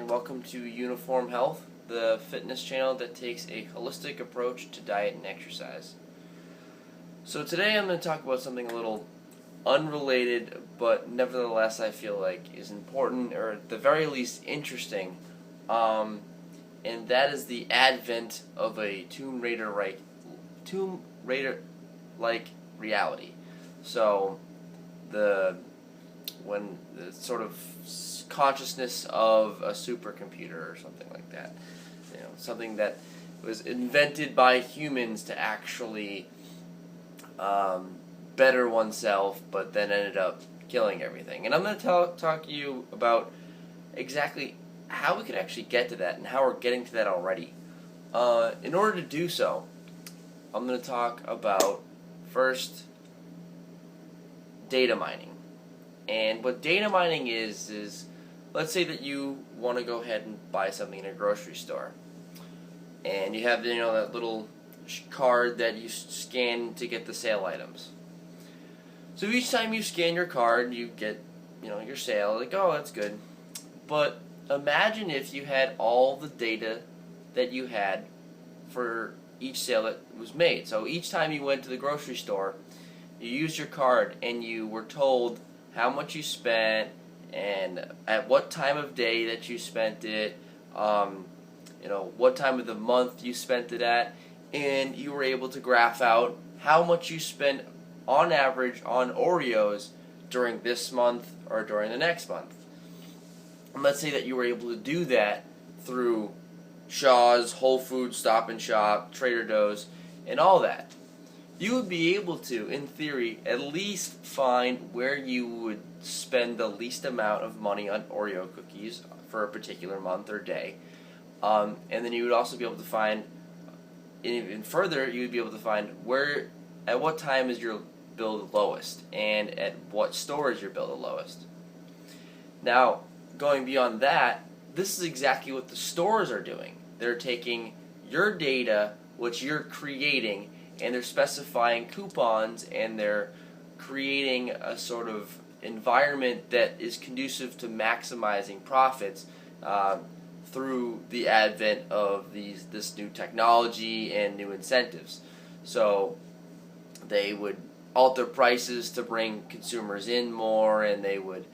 and welcome to Uniform Health, the fitness channel that takes a holistic approach to diet and exercise. So today I'm going to talk about something a little unrelated, but nevertheless I feel like is important, or at the very least interesting, and that is the advent of a Tomb Raider-like reality. So when the sort of consciousness of a supercomputer or something like that, something that was invented by humans to actually better oneself, but then ended up killing everything. And I'm going to talk to you about exactly how we could actually get to that and how we're getting to that already. In order to do so, I'm going to talk about, first, data mining. And what data mining is let's say that you want to go ahead and buy something in a grocery store, and you have that little card that you scan to get the sale items. So each time you scan your card, you get your sale. Like, oh, that's good. But imagine if you had all the data that you had for each sale that was made. So each time you went to the grocery store, you used your card and you were told how much you spent and at what time of day that you spent it, what time of the month you spent it at, and you were able to graph out how much you spent on average on Oreos during this month or during the next month. And let's say that you were able to do that through Shaw's, Whole Foods, Stop and Shop, Trader Joe's, and all that. You would be able to, in theory, at least find where you would spend the least amount of money on Oreo cookies for a particular month or day. And then you would also be able to find, even further, you would be able to find at what time is your bill the lowest, and at what store is your bill the lowest. Now, going beyond that, this is exactly what the stores are doing. They're taking your data, which you're creating, and they're specifying coupons, and they're creating a sort of environment that is conducive to maximizing profits through the advent of this new technology and new incentives. So they would alter prices to bring consumers in more, and they would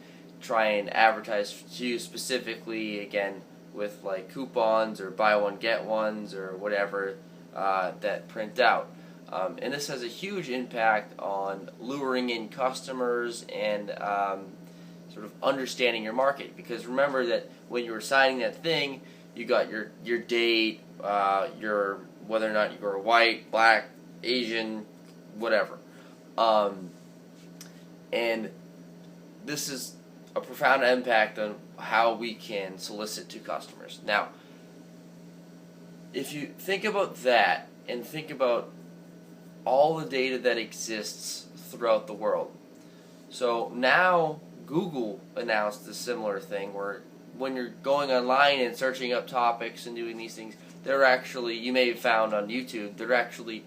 try and advertise to you specifically, again, with like coupons or buy one get ones or whatever that print out. And this has a huge impact on luring in customers and sort of understanding your market. Because remember that when you were signing that thing, you got your date, your whether or not you were white, black, Asian, whatever. And this is a profound impact on how we can solicit to customers. Now, if you think about that and think about all the data that exists throughout the world. So now Google announced a similar thing where when you're going online and searching up topics and doing these things, they're actually, you may have found on YouTube, they're actually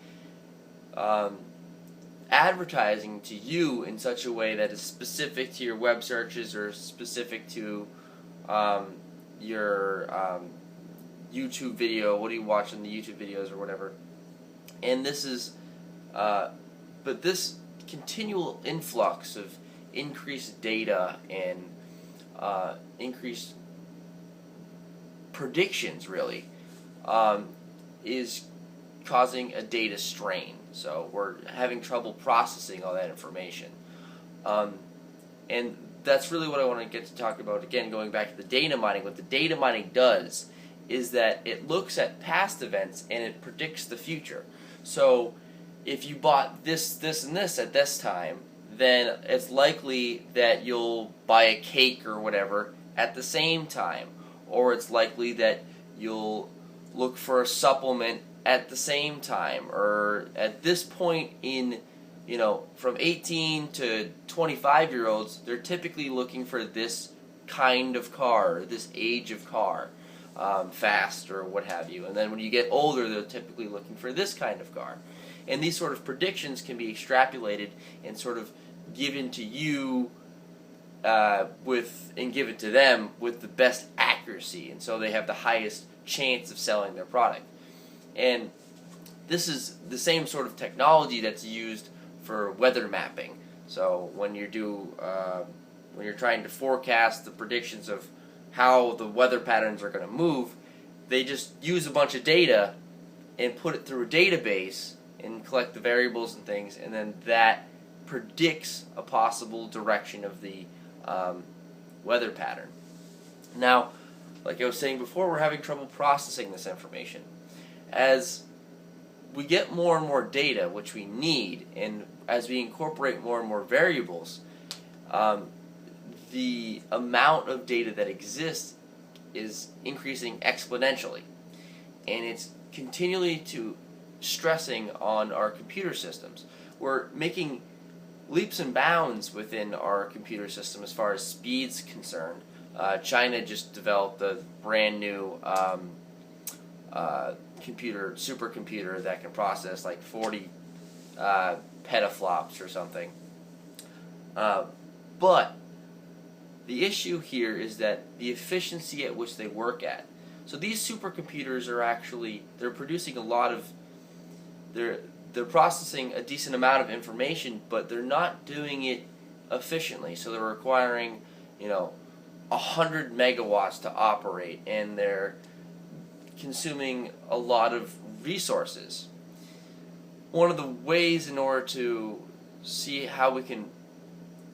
advertising to you in such a way that is specific to your web searches or specific to your YouTube video. What do you watch in the YouTube videos or whatever? And this is but this continual influx of increased data and increased predictions, really, is causing a data strain. So we're having trouble processing all that information. And that's really what I want to get to talk about, again, going back to the data mining. What the data mining does is that it looks at past events and it predicts the future. So if you bought this, this, and this at this time, then it's likely that you'll buy a cake or whatever at the same time. Or it's likely that you'll look for a supplement at the same time. Or at this point in, from 18 to 25-year-olds, they're typically looking for this kind of car, or this age of car, fast or what have you. And then when you get older, they're typically looking for this kind of car. And these sort of predictions can be extrapolated and sort of given to you and give it to them with the best accuracy, and so they have the highest chance of selling their product. And this is the same sort of technology that's used for weather mapping. So when you're trying to forecast the predictions of how the weather patterns are going to move, they just use a bunch of data and put it through a database and collect the variables and things, and then that predicts a possible direction of the weather pattern. Now, like I was saying before, we're having trouble processing this information. As we get more and more data, which we need, and as we incorporate more and more variables, the amount of data that exists is increasing exponentially, and it's continually stressing on our computer systems. We're making leaps and bounds within our computer system as far as speed's concerned. China just developed a brand new supercomputer that can process like 40 petaflops or something. But the issue here is that the efficiency at which they work at. So these supercomputers are actually, they're producing a lot of, they're processing a decent amount of information, but they're not doing it efficiently. So they're requiring, 100 megawatts to operate, and they're consuming a lot of resources. One of the ways in order to see how we can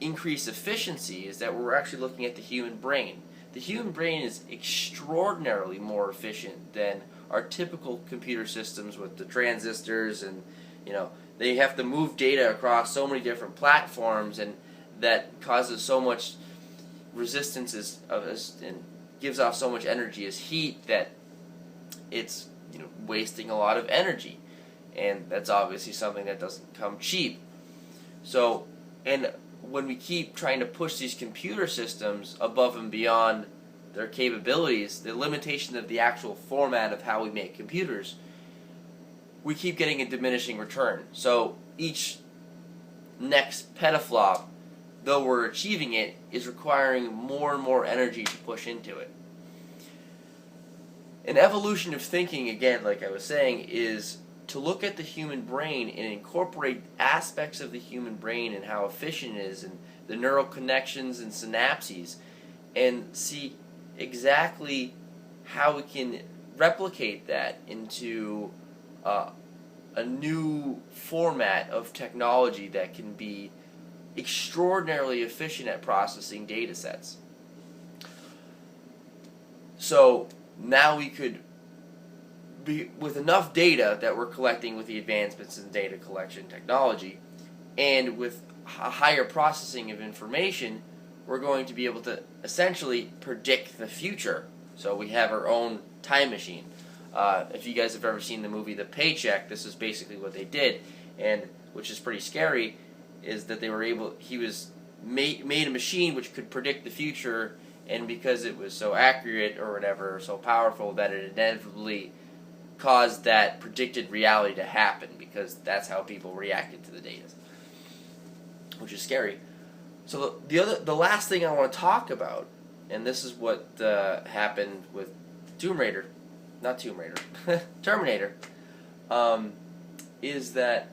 increase efficiency is that we're actually looking at the human brain. The human brain is extraordinarily more efficient than our typical computer systems with the transistors, and they have to move data across so many different platforms, and that causes so much resistance and gives off so much energy as heat that it's wasting a lot of energy, and that's obviously something that doesn't come cheap. So, and when we keep trying to push these computer systems above and beyond their capabilities, the limitation of the actual format of how we make computers, we keep getting a diminishing return. So each next petaflop, though we're achieving it, is requiring more and more energy to push into it. An evolution of thinking, again, like I was saying, is to look at the human brain and incorporate aspects of the human brain and how efficient it is, and the neural connections and synapses, and see exactly how we can replicate that into a new format of technology that can be extraordinarily efficient at processing data sets. So now we could be, with enough data that we're collecting with the advancements in data collection technology, and with a higher processing of information, we're going to be able to essentially predict the future. So we have our own time machine. If you guys have ever seen the movie The Paycheck, this is basically what they did, and which is pretty scary, is that they were able, made a machine which could predict the future, and because it was so accurate or whatever, so powerful, that it inevitably caused that predicted reality to happen, because that's how people reacted to the data, which is scary. So the last thing I want to talk about, and this is what happened with Terminator, is that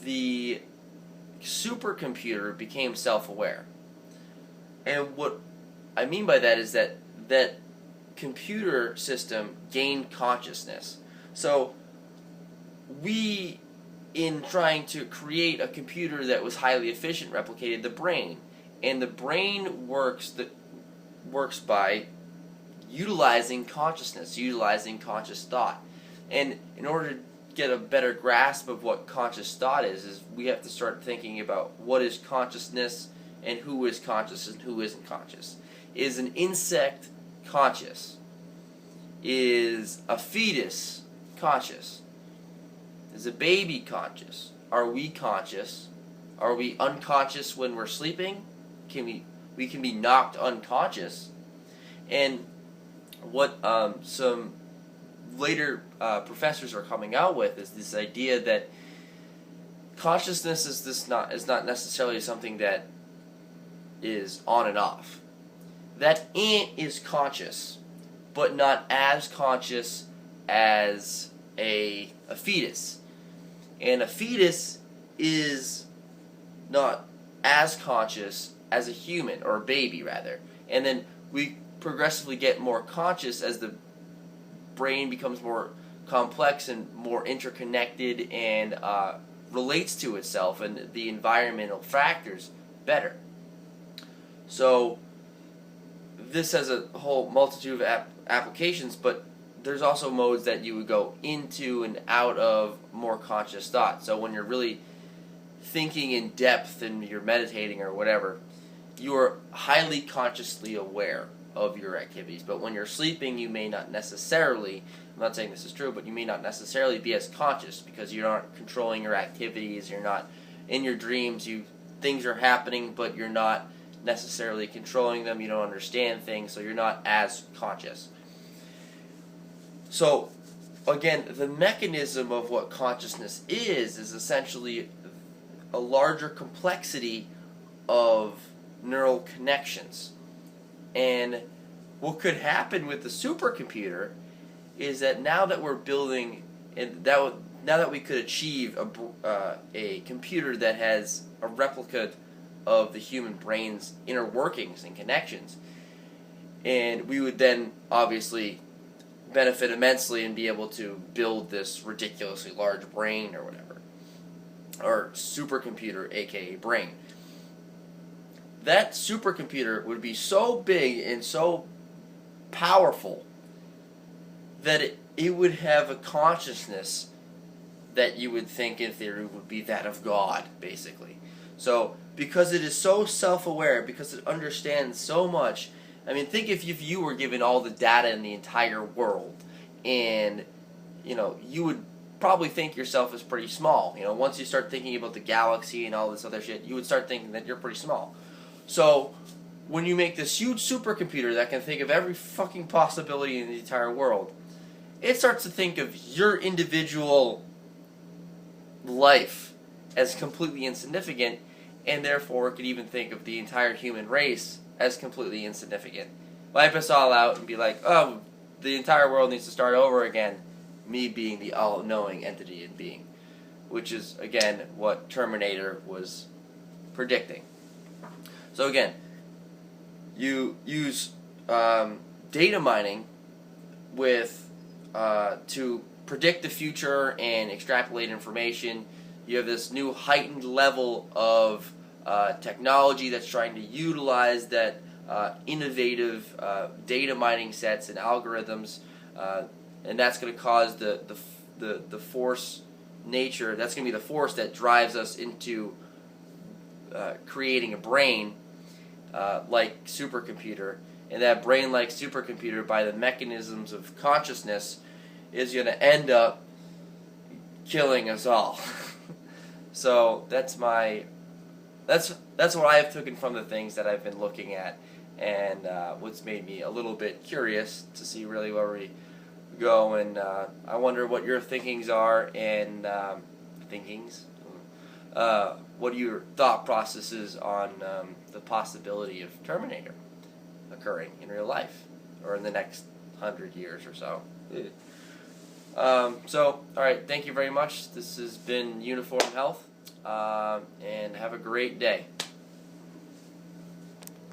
the supercomputer became self-aware. And what I mean by that is that computer system gained consciousness. So we, in trying to create a computer that was highly efficient, replicated the brain. And the brain works by utilizing consciousness, utilizing conscious thought. And in order to get a better grasp of what conscious thought is we have to start thinking about what is consciousness and who is conscious and who isn't conscious. Is an insect conscious? Is a fetus conscious? Is a baby conscious? Are we conscious? Are we unconscious when we're sleeping? We can be knocked unconscious. And what some later professors are coming out with is this idea that consciousness is not necessarily something that is on and off. That ant is conscious, but not as conscious as a fetus. And a fetus is not as conscious as a human, or a baby rather. And then we progressively get more conscious as the brain becomes more complex and more interconnected and relates to itself and the environmental factors better. So this has a whole multitude of applications, but there's also modes that you would go into and out of more conscious thought. So when you're really thinking in depth and you're meditating or whatever, you're highly consciously aware of your activities. But when you're sleeping, you may not necessarily, I'm not saying this is true, but you may not necessarily be as conscious because you're not controlling your activities, you're not in your dreams, things are happening, but you're not necessarily controlling them, you don't understand things, so you're not as conscious. So, again, the mechanism of what consciousness is essentially a larger complexity of neural connections. And what could happen with the supercomputer is that now that we're building, and now that we could achieve a computer that has a replica of the human brain's inner workings and connections, and we would then obviously benefit immensely and be able to build this ridiculously large brain or whatever, or supercomputer, aka brain. That supercomputer would be so big and so powerful that it would have a consciousness that you would think in theory would be that of God, basically. So, because it is so self-aware, because it understands so much, I mean, think if you were given all the data in the entire world, and, you would probably think yourself as pretty small. Once you start thinking about the galaxy and all this other shit, you would start thinking that you're pretty small. So, when you make this huge supercomputer that can think of every fucking possibility in the entire world, it starts to think of your individual life as completely insignificant, and therefore it could even think of the entire human race as completely insignificant. Wipe us all out and be like, oh, the entire world needs to start over again, me being the all-knowing entity and being. Which is, again, what Terminator was predicting. So again, you use data mining to predict the future and extrapolate information. You have this new heightened level of technology that's trying to utilize that innovative data mining sets and algorithms, and that's going to cause the force nature. That's going to be the force that drives us into creating a brain like supercomputer, and that brain-like supercomputer, by the mechanisms of consciousness, is going to end up killing us all. So that's what I've taken from the things that I've been looking at, and what's made me a little bit curious to see really where we go, and I wonder what your thinkings are, and what are your thought processes on the possibility of Terminator occurring in real life, or in the next 100 years or so. Alright, thank you very much. This has been Uniform Health, and have a great day.